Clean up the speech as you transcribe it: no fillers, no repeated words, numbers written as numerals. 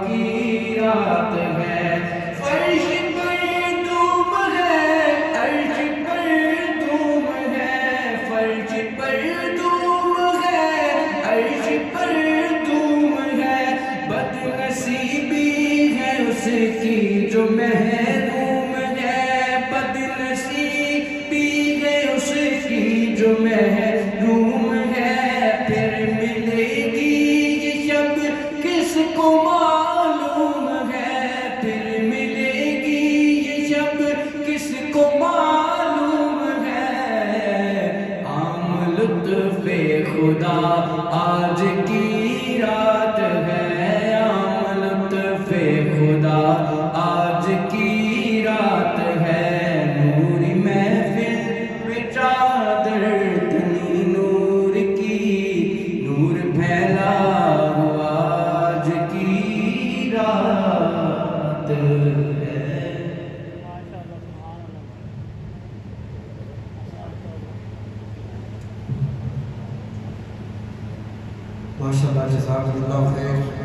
کی رات ہے، فرش پر دھوم ہے، عرش پر دھوم ہے، فرش پر دھوم ہے، عرش پر دھوم ہے، بد نصیبی ہے اس کی جو محروم ہے، بد نصیبی ہے اس کی جو محروم ہے، پھر ملے گی یہ شب کس کو معلوم ہے، پھر ملے گی یہ شب کس کو معلوم ہے، عام لطف خدا آج کی رات ہے، عام لطف خدا آج کی رات ہے، نوری محفل پہ چادر تنی نور کی، نور پھیلا ہوا آج کی رات ہے۔ ماشاءاللہ، جزاک اللہ خیر۔